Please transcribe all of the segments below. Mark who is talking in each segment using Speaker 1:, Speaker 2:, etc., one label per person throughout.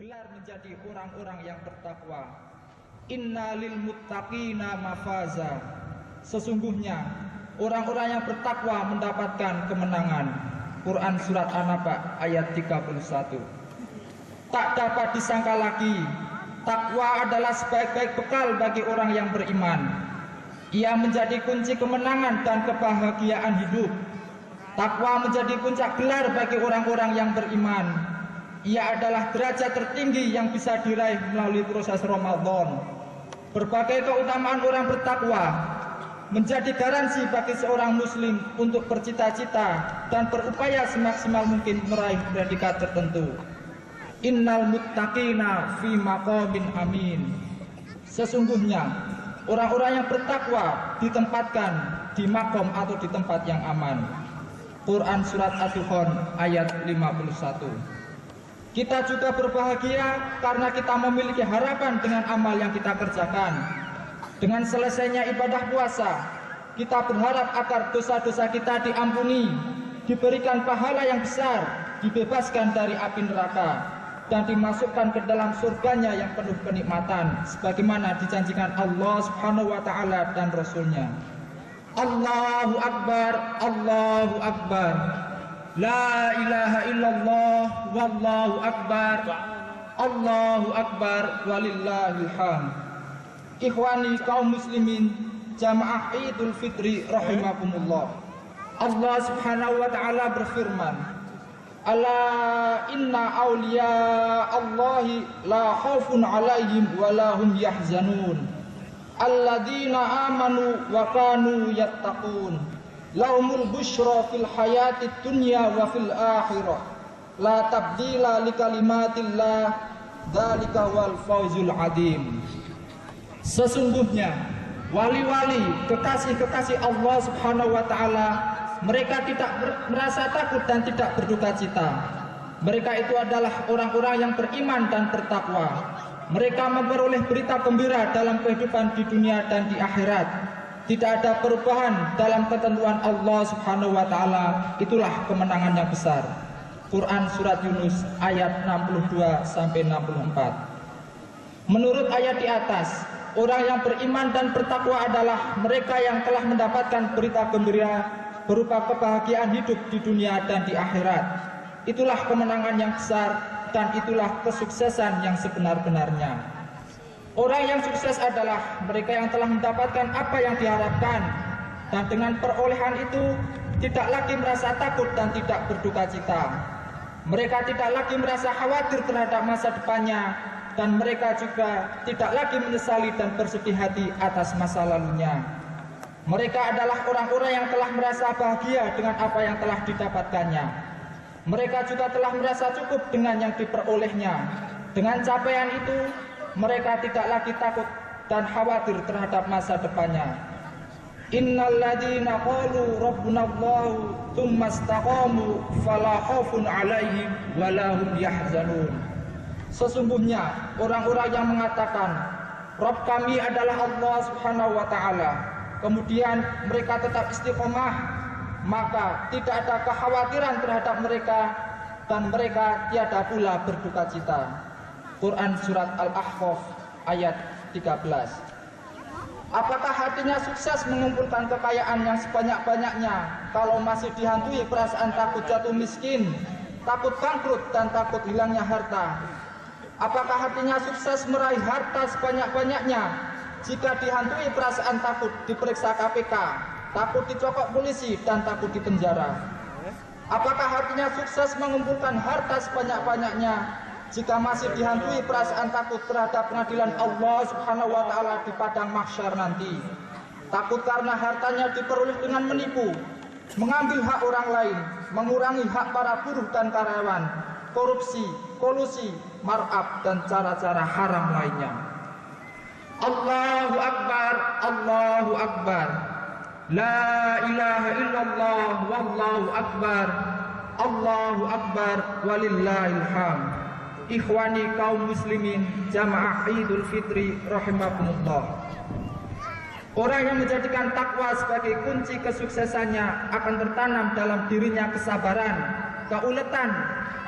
Speaker 1: gelar menjadi orang-orang yang bertakwa. Innalil muttaqina mafaza. Sesungguhnya orang-orang yang bertakwa mendapatkan kemenangan. Quran surat An-Naba ayat 31. Tak dapat disangka lagi, takwa adalah sebaik-baik bekal bagi orang yang beriman. Ia menjadi kunci kemenangan dan kebahagiaan hidup. Takwa menjadi puncak gelar bagi orang-orang yang beriman. Ia adalah derajat tertinggi yang bisa diraih melalui proses Ramadan. Berbagai keutamaan orang bertakwa menjadi garansi bagi seorang muslim untuk bercita-cita dan berupaya semaksimal mungkin meraih predikat tertentu. Innal muttaqina fi maqamin amin. Sesungguhnya orang-orang yang bertakwa ditempatkan di makom atau di tempat yang aman. Quran surat Ad-Dukhan ayat 51. Kita juga berbahagia karena kita memiliki harapan dengan amal yang kita kerjakan. Dengan selesainya ibadah puasa, kita berharap agar dosa-dosa kita diampuni, diberikan pahala yang besar, dibebaskan dari api neraka, dan dimasukkan ke dalam surganya yang penuh kenikmatan, sebagaimana dijanjikan Allah Subhanahu wa Ta'ala dan Rasul-Nya. Allahu Akbar, Allahu Akbar. La ilaha illallah, wallahu akbar. Allahu akbar, walillahil hamd. Ikhwani kaum muslimin, jamaah Idul Fitri rahimakumullah. Allah Subhanahu wa Ta'ala berfirman, Ala inna awliya Allahi la khaufun alaihim wa lahum yahzanun. Alladzina amanu wa kanu yattaqun. Lahumul busyra fil hayatid dunya wa fil akhirah. La tabdila li kalimatillah. Dzalika wal fawzul adzim. Sesungguhnya wali-wali, kekasih-kekasih Allah Subhanahu wa Ta'ala, mereka tidak merasa takut dan tidak berduka cita. Mereka itu adalah orang-orang yang beriman dan bertakwa. Mereka memperoleh berita gembira dalam kehidupan di dunia dan di akhirat. Tidak ada perubahan dalam ketentuan Allah Subhanahu wa Ta'ala. Itulah kemenangan yang besar. Quran surat Yunus ayat 62 sampai 64. Menurut ayat di atas, orang yang beriman dan bertakwa adalah mereka yang telah mendapatkan berita gembira berupa kebahagiaan hidup di dunia dan di akhirat. Itulah kemenangan yang besar dan itulah kesuksesan yang sebenar-benarnya. Orang yang sukses adalah mereka yang telah mendapatkan apa yang diharapkan, dan dengan perolehan itu tidak lagi merasa takut dan tidak berduka cita. Mereka tidak lagi merasa khawatir terhadap masa depannya, dan mereka juga tidak lagi menyesali dan bersedih hati atas masa lalunya. Mereka adalah orang-orang yang telah merasa bahagia dengan apa yang telah didapatkannya. Mereka juga telah merasa cukup dengan yang diperolehnya. Dengan capaian itu, mereka tidak lagi takut dan khawatir terhadap masa depannya. Innal ladzina qalu rabbunallahu tsumma istaqamu fala khaufun 'alaihim wa lahum yahzanun. Sesungguhnya orang-orang yang mengatakan Rabb kami adalah Allah Subhanahu wa Ta'ala, kemudian mereka tetap istiqomah, maka tidak ada kekhawatiran terhadap mereka dan mereka tiada pula berduka cita. Quran surat Al-Ahqaf ayat 13. Apakah artinya sukses mengumpulkan kekayaan yang sebanyak-banyaknya kalau masih dihantui perasaan takut jatuh miskin, takut bangkrut dan takut hilangnya harta? Apakah artinya sukses meraih harta sebanyak-banyaknya jika dihantui perasaan takut diperiksa KPK, takut dicokok polisi dan takut dipenjara? Apakah artinya sukses mengumpulkan harta sebanyak-banyaknya jika masih dihantui perasaan takut terhadap pengadilan Allah Subhanahu wa Ta'ala di padang mahsyar nanti? Takut karena hartanya diperoleh dengan menipu, mengambil hak orang lain, mengurangi hak para buruh dan karyawan, korupsi, kolusi, markup dan cara-cara haram lainnya. Allahu Akbar, Allahu Akbar. La ilaha illallah, wallahu akbar. Allahu Akbar, walillahil hamd. Ikhwani kaum muslimin, jamaah Idul Fitri rahimakumullah. Orang yang menjadikan takwa sebagai kunci kesuksesannya akan tertanam dalam dirinya kesabaran, keuletan,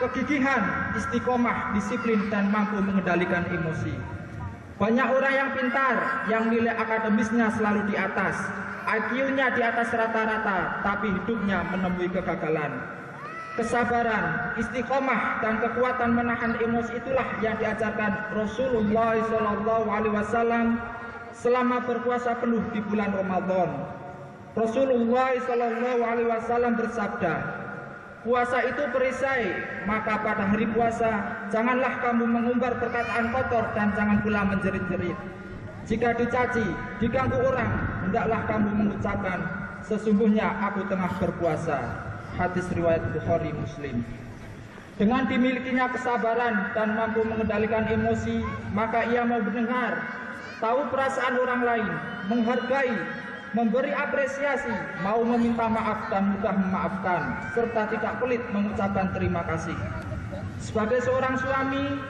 Speaker 1: kegigihan, istiqomah, disiplin, dan mampu mengendalikan emosi. Banyak orang yang pintar, yang nilai akademisnya selalu di atas, IQ-nya di atas rata-rata, tapi hidupnya menemui kegagalan. Kesabaran, istiqomah, dan kekuatan menahan emosi itulah yang diajarkan Rasulullah SAW selama berpuasa penuh di bulan Ramadan. Rasulullah SAW bersabda, puasa itu perisai, maka pada hari puasa janganlah kamu mengumbar perkataan kotor dan jangan pula menjerit-jerit. Jika dicaci, diganggu orang, hendaklah kamu mengucapkan, sesungguhnya aku tengah berpuasa. Hadis riwayat Bukhari Muslim. Dengan dimilikinya kesabaran dan mampu mengendalikan emosi, maka ia mau mendengar, tahu perasaan orang lain, menghargai, memberi apresiasi, mau meminta maaf dan mudah memaafkan, serta tidak pelit mengucapkan terima kasih. Sebagai seorang suami,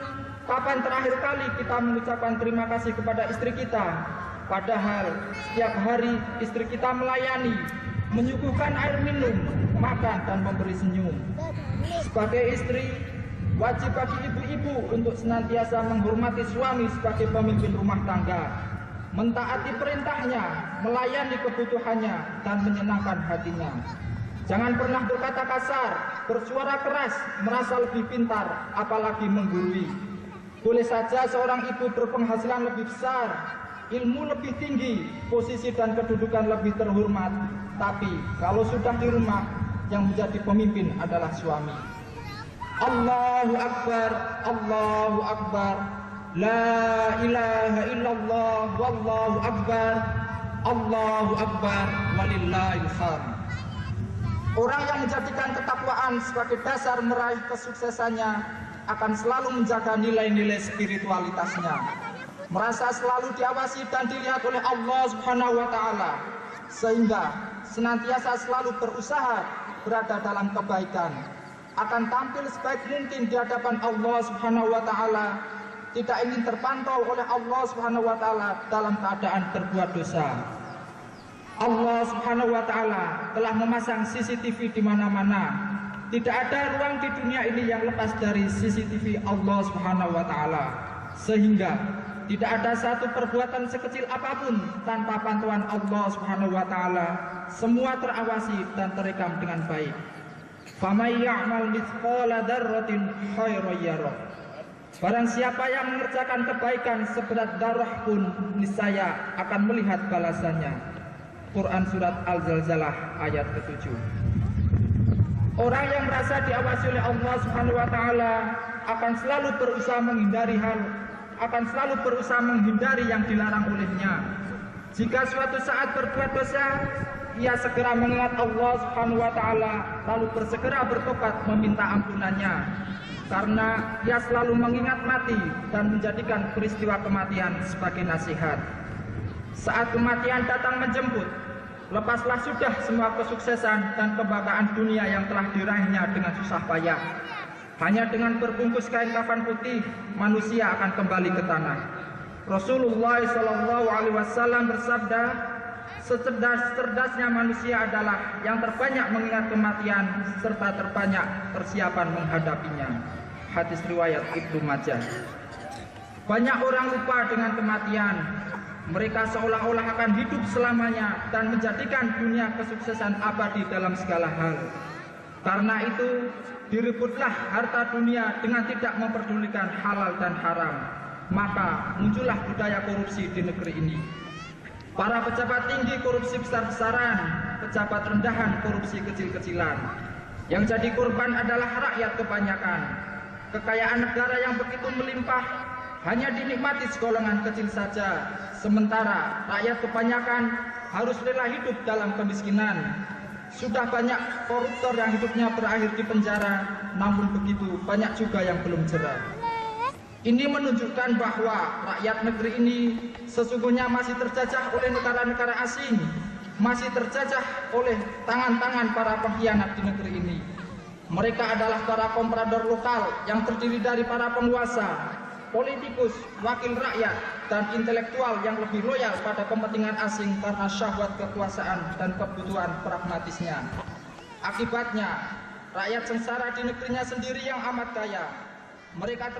Speaker 1: kapan terakhir kali kita mengucapkan terima kasih kepada istri kita? Padahal setiap hari istri kita melayani, menyuguhkan air minum, makan, dan memberi senyum. Sebagai istri, wajib bagi ibu-ibu untuk senantiasa menghormati suami sebagai pemimpin rumah tangga, mentaati perintahnya, melayani kebutuhannya, dan menyenangkan hatinya. Jangan pernah berkata kasar, bersuara keras, merasa lebih pintar, apalagi menggurui. Boleh saja seorang ibu berpenghasilan lebih besar, ilmu lebih tinggi, posisi dan kedudukan lebih terhormat, tapi kalau sudah di rumah, yang menjadi pemimpin adalah suami. Allahu Akbar, Allahu Akbar, la ilaha illallah, wallahu akbar, Allahu Akbar, walillahil hamd. Orang yang menjadikan ketakwaan sebagai dasar meraih kesuksesannya akan selalu menjaga nilai-nilai spiritualitasnya, merasa selalu diawasi dan dilihat oleh Allah Subhanahu wa taala, sehingga senantiasa selalu berusaha berada dalam kebaikan, akan tampil sebaik mungkin di hadapan Allah Subhanahu wa taala, tidak ingin terpantau oleh Allah Subhanahu wa taala dalam keadaan berbuat dosa. Allah Subhanahu wa taala telah memasang CCTV di mana-mana. Tidak ada ruang di dunia ini yang lepas dari CCTV Allah Subhanahu wa taala, sehingga tidak ada satu perbuatan sekecil apapun tanpa pantauan Allah Subhanahu wa taala. Semua terawasi dan terekam dengan baik. Faman ya'mal mithqala dzarratin khairan yarah. Barang siapa yang mengerjakan kebaikan seberat darah pun, niscaya akan melihat balasannya. Quran surat Al-Zalzalah ayat ke-7. Orang yang merasa diawasi oleh Allah Subhanahu wa taala akan selalu berusaha menghindari yang dilarang olehnya. Jika suatu saat berbuat dosa, ia segera mengingat Allah Subhanahu wa taala, lalu bersegera bertobat meminta ampunannya. Karena ia selalu mengingat mati dan menjadikan peristiwa kematian sebagai nasihat. Saat kematian datang menjemput, lepaslah sudah semua kesuksesan dan kebanggaan dunia yang telah diraihnya dengan susah payah. Hanya dengan berbungkus kain kafan putih, manusia akan kembali ke tanah. Rasulullah SAW bersabda, secerdas-cerdasnya manusia adalah yang terbanyak mengingat kematian serta terbanyak persiapan menghadapinya. Hadis riwayat Ibnu Majah. Banyak orang lupa dengan kematian. Mereka seolah-olah akan hidup selamanya dan menjadikan dunia kesuksesan abadi dalam segala hal. Karena itu, direbutlah harta dunia dengan tidak memperdulikan halal dan haram. Maka muncullah budaya korupsi di negeri ini. Para pejabat tinggi korupsi besar-besaran, pejabat rendahan korupsi kecil-kecilan. Yang jadi korban adalah rakyat kebanyakan. Kekayaan negara yang begitu melimpah hanya dinikmati segolongan kecil saja, sementara rakyat kebanyakan harus rela hidup dalam kemiskinan. Sudah banyak koruptor yang hidupnya berakhir di penjara, namun begitu banyak juga yang belum jera. Ini menunjukkan bahwa rakyat negeri ini sesungguhnya masih terjajah oleh negara-negara asing, masih terjajah oleh tangan-tangan para pengkhianat di negeri ini. Mereka adalah para komprador lokal yang terdiri dari para penguasa, politikus, wakil rakyat, dan intelektual yang lebih loyal pada kepentingan asing karena syahwat kekuasaan dan kebutuhan pragmatisnya. Akibatnya, rakyat sengsara di negerinya sendiri yang amat kaya. Mereka